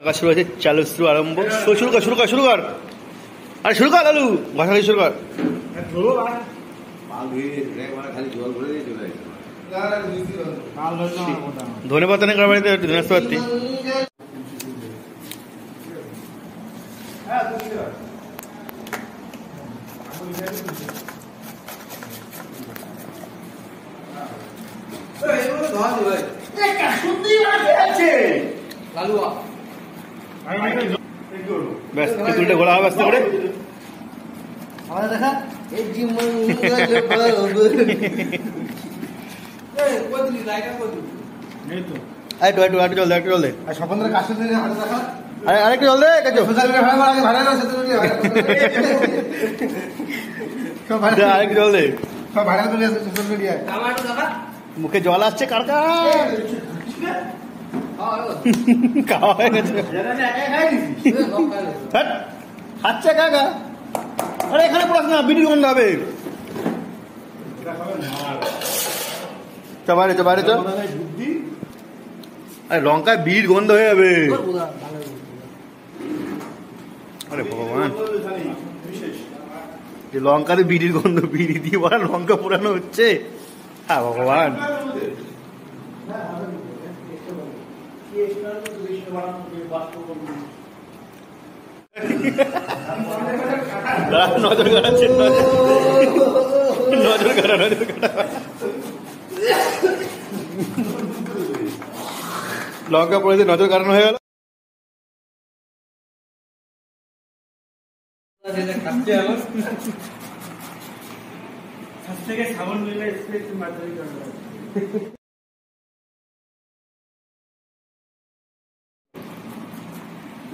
শুরু হয়েছে, চালু শুরু আরম্ভ। শুরু কর শুরু কর শুরু কর, আরে শুরু কর লালু, ঘষাঘষি শুরু কর। ধন্যবাদ নেই কার বাড়িতে আসতে পারতি। ব্যাস তেঁতুলটা ঘোরা হবে আস্তে করে। একটু জল দে, একটু জল দে। আরেকটু জল দে। আরেকটু জল দে। মুখে জল আসছে কার কার। খাওয়া হয়ে গেছে, খাচ্ছে কাকা। আরে এখানে পড়াস না, বিড়ির গন্ধ হবে। বাইরে চো বাইরে চো। আরে লঙ্কায় বিড়ির গন্ধ হয়ে যাবে। আরে ভগবান, লঙ্কাতে বিড়ির গন্ধ, বিড়ি দিয়ে বলা লঙ্কা পুরানো হচ্ছে। হ্যাঁ ভগবান, নজর কাটাচ্ছে, নজর কাটা, নজর কাটা। লঙ্কা পড়েছে, নজর কাটানো হয়ে গেল।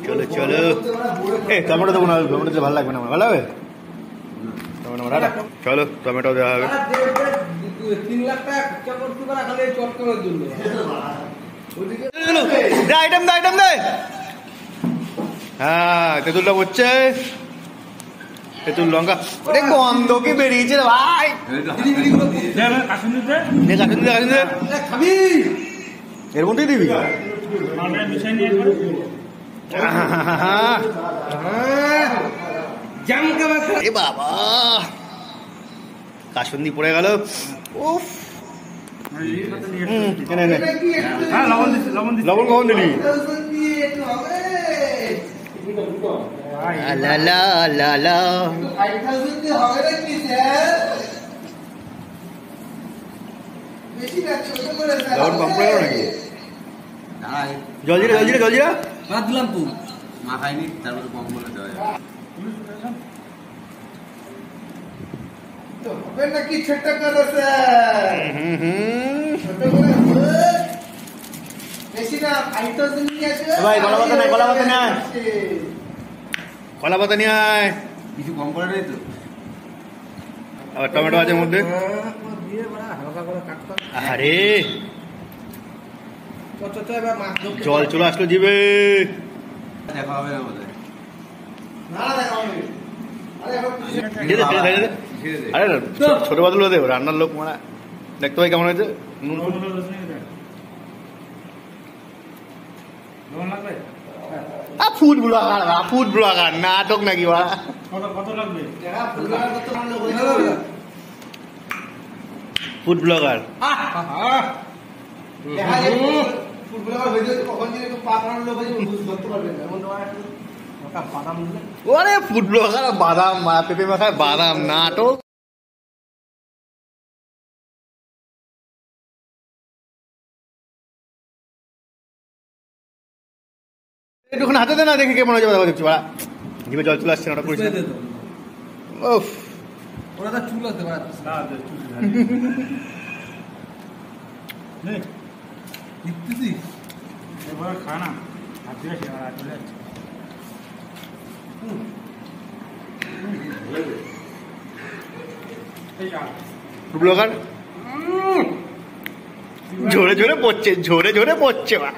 চলো চলো, টমেটো দেবো না, টমেটো দিলে ভালো লাগবে না, ভালো হবে টমেটো। চলো টমেটো দেওয়া হবে। 3 লাখ টাকা খরচা করতে পারা খালি চট করার জন্য। আইটেম দে, আইটেম দে। হ্যাঁ তেঁতুলটা পড়ছে, তেঁতুল লঙ্কা। ওরে গন্ধ কি বেরিয়েছে রে ভাই। এর মধ্যেই দিবি। বাবা কাসুন্দি পড়ে গেল। উফ, লবণ কখন দিলি? লবণ কম পড়ে গেল নাকি? জলজিরা জলজিরা জলজিরা বাদ দিলাম তো, মাখাইনি, তারপরে কম করে দেওয়া যাবে। নাকি ছোট করেছে বেশি না, 5000 নিয়ে আসবে ভাই। কলা পাতা নাই, কলা পাতা নাই, কলা পাতা নিয়ে আয়। কিছু কম করে নেই তো? আবার টমেটো আছে মধ্যে। আরে জল চলে আসলো জিবে। দেখা হবে না বোধ হয়। আরে ছোট বাদল দেব, রান্নার লোক মারা। দেখতে ভাই কেমন হয়েছে। ফুড ব্লগার, ফুড ব্লগার নাটক নাকি বা? Food blogger. ওরে ফুড ব্লগার, বাদাম পেঁপে মাখায় বাদাম, নাটক। একটুখানি হাতে দে না, দেখে কেমন হয়েছে। দেখছি বাড়া জিভে জল চলে আসছে না, ওটা করিস না। উফ, ওরা তো চুল আছে বাড়া। দেখতেছি এবার খানা হাত দিয়ে সেরা চলে যাচ্ছে। ফুড ব্লগার ঝরে ঝরে পড়ছে, ঝরে ঝরে পড়ছে বা।